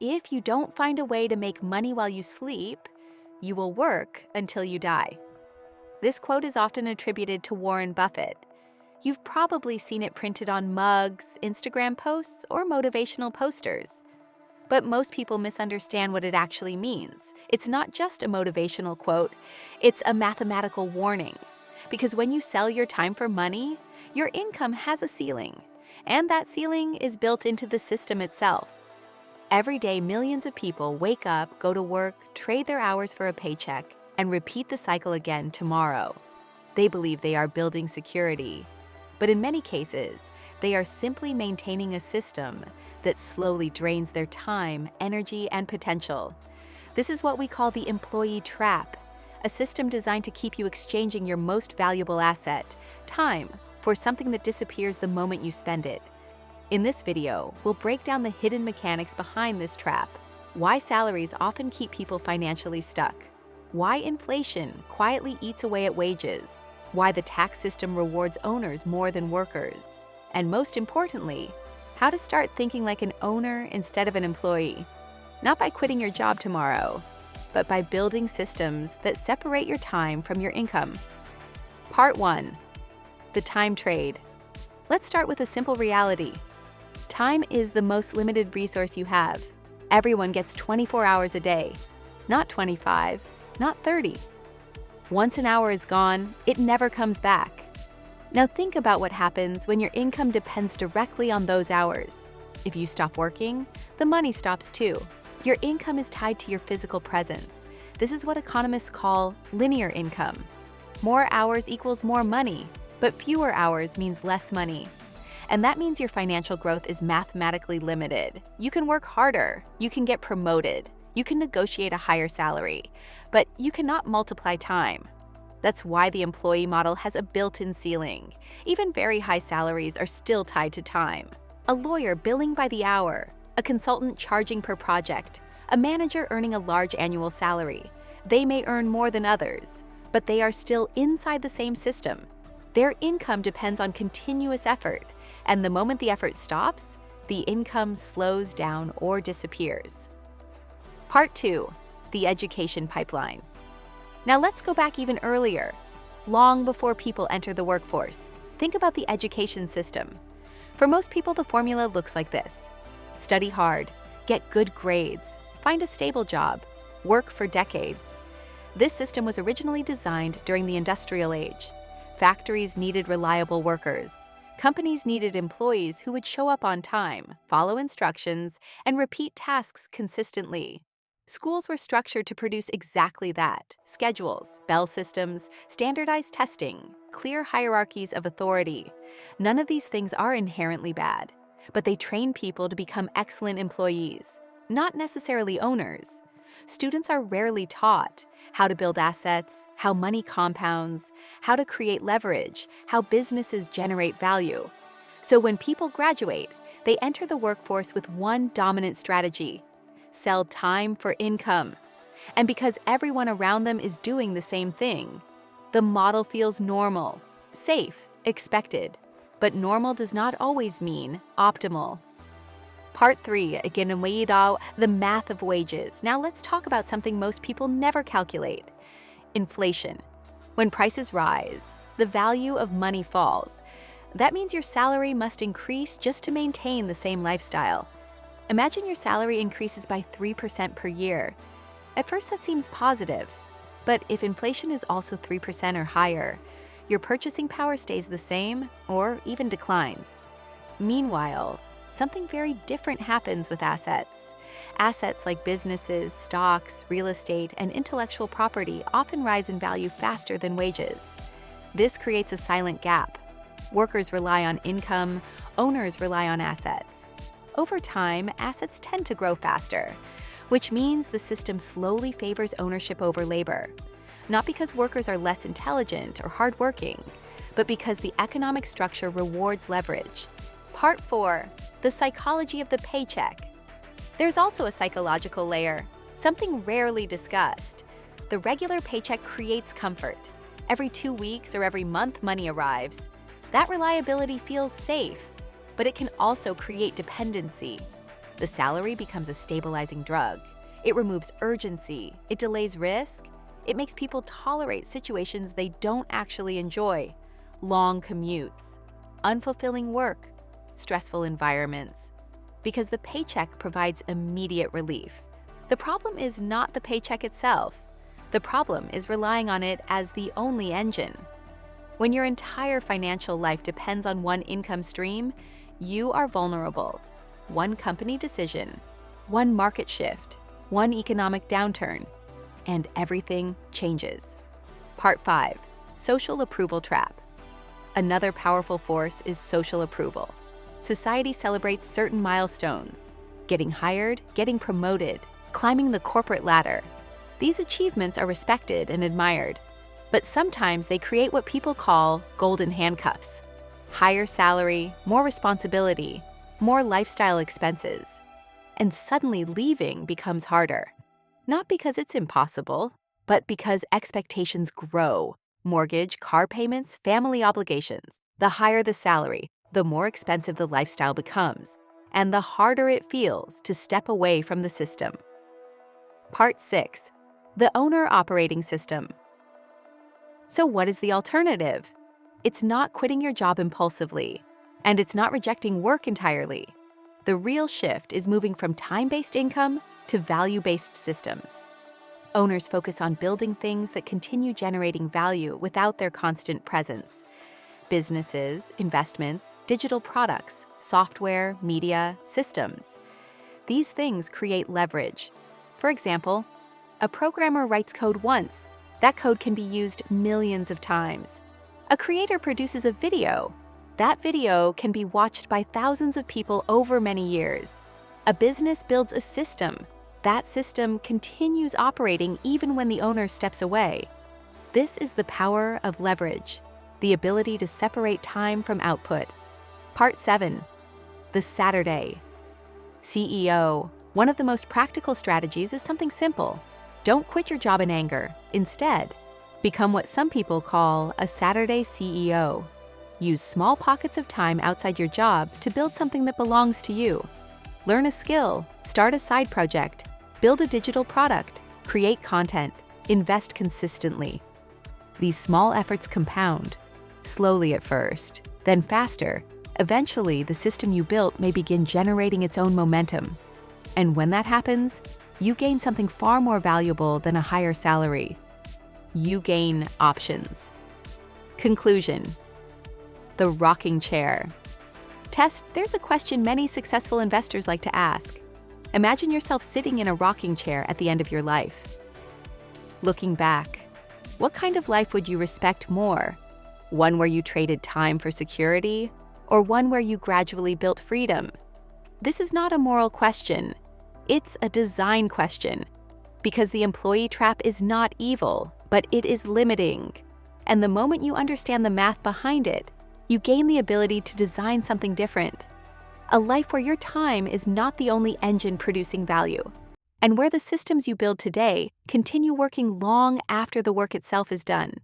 if you don't find a way to make money while you sleep, you will work until you die. This quote is often attributed to Warren Buffett. You've probably seen it printed on mugs, Instagram posts, or motivational posters. But most people misunderstand what it actually means. It's not just a motivational quote, it's a mathematical warning. Because when you sell your time for money, your income has a ceiling. And that ceiling is built into the system itself. Every day, millions of people wake up, go to work, trade their hours for a paycheck, and repeat the cycle again tomorrow. They believe they are building security. But in many cases, they are simply maintaining a system that slowly drains their time, energy, and potential. This is what we call the employee trap, a system designed to keep you exchanging your most valuable asset, time, for something that disappears the moment you spend it. In this video, we'll break down the hidden mechanics behind this trap, why salaries often keep people financially stuck, why inflation quietly eats away at wages, why the tax system rewards owners more than workers, and most importantly, how to start thinking like an owner instead of an employee. Not by quitting your job tomorrow, but by building systems that separate your time from your income. Part 1. The time trade. Let's start with a simple reality. Time is the most limited resource you have. Everyone gets 24 hours a day, not 25, not 30. Once an hour is gone, it never comes back. Now think about what happens when your income depends directly on those hours. If you stop working, the money stops too. Your income is tied to your physical presence. This is what economists call linear income. More hours equals more money, but fewer hours means less money. And that means your financial growth is mathematically limited. You can work harder, you can get promoted, you can negotiate a higher salary, but you cannot multiply time. That's why the employee model has a built-in ceiling. Even very high salaries are still tied to time. A lawyer billing by the hour, a consultant charging per project, a manager earning a large annual salary. They may earn more than others, but they are still inside the same system. Their income depends on continuous effort, and the moment the effort stops, the income slows down or disappears. Part 2. The education pipeline. Now let's go back even earlier, long before people enter the workforce. Think about the education system. For most people, the formula looks like this. Study hard, get good grades, find a stable job, work for decades. This system was originally designed during the industrial age. Factories needed reliable workers. Companies needed employees who would show up on time, follow instructions, and repeat tasks consistently. Schools were structured to produce exactly that: schedules, bell systems, standardized testing, clear hierarchies of authority. None of these things are inherently bad, but they train people to become excellent employees, not necessarily owners. Students are rarely taught how to build assets, how money compounds, how to create leverage, how businesses generate value. So when people graduate, they enter the workforce with one dominant strategy: sell time for income. And because everyone around them is doing the same thing, the model feels normal, safe, expected. But normal does not always mean optimal. Part 3, the math of wages. Now let's talk about something most people never calculate: inflation. When prices rise, the value of money falls. That means your salary must increase just to maintain the same lifestyle. Imagine your salary increases by 3% per year. At first that seems positive, but if inflation is also 3% or higher, your purchasing power stays the same or even declines. Meanwhile, something very different happens with assets. Assets like businesses, stocks, real estate, and intellectual property often rise in value faster than wages. This creates a silent gap. Workers rely on income, owners rely on assets. Over time, assets tend to grow faster, which means the system slowly favors ownership over labor. Not because workers are less intelligent or hardworking, but because the economic structure rewards leverage. Part 4. The psychology of the paycheck. There's also a psychological layer, something rarely discussed. The regular paycheck creates comfort. Every 2 weeks or every month money arrives. That reliability feels safe, but it can also create dependency. The salary becomes a stabilizing drug. It removes urgency, it delays risk, it makes people tolerate situations they don't actually enjoy. Long commutes, unfulfilling work, stressful environments. Because the paycheck provides immediate relief. The problem is not the paycheck itself. The problem is relying on it as the only engine. When your entire financial life depends on one income stream, you are vulnerable. One company decision, one market shift, one economic downturn, and everything changes. Part 5. Social approval trap. Another powerful force is social approval. Society celebrates certain milestones: getting hired, getting promoted, climbing the corporate ladder. These achievements are respected and admired, but sometimes they create what people call golden handcuffs. Higher salary, more responsibility, more lifestyle expenses. And suddenly leaving becomes harder. Not because it's impossible, but because expectations grow. Mortgage, car payments, family obligations. The higher the salary, the more expensive the lifestyle becomes, and the harder it feels to step away from the system. Part 6. The owner operating system. So what is the alternative? It's not quitting your job impulsively, and it's not rejecting work entirely. The real shift is moving from time-based income to value-based systems. Owners focus on building things that continue generating value without their constant presence. Businesses, investments, digital products, software, media, systems. These things create leverage. For example, a programmer writes code once. That code can be used millions of times. A creator produces a video. That video can be watched by thousands of people over many years. A business builds a system. That system continues operating even when the owner steps away. This is the power of leverage, the ability to separate time from output. Part 7. The Saturday. CEO. One of the most practical strategies is something simple. Don't quit your job in anger. Instead, become what some people call a Saturday CEO. Use small pockets of time outside your job to build something that belongs to you. Learn a skill, start a side project, build a digital product, create content, invest consistently. These small efforts compound, slowly at first, then faster. Eventually, the system you built may begin generating its own momentum. And when that happens, you gain something far more valuable than a higher salary. You gain options. Conclusion. The rocking chair. Test, there's a question many successful investors like to ask. Imagine yourself sitting in a rocking chair at the end of your life. Looking back, what kind of life would you respect more? One where you traded time for security, or one where you gradually built freedom? This is not a moral question. It's a design question. Because the employee trap is not evil, but it is limiting. And the moment you understand the math behind it, you gain the ability to design something different. A life where your time is not the only engine producing value, and where the systems you build today continue working long after the work itself is done.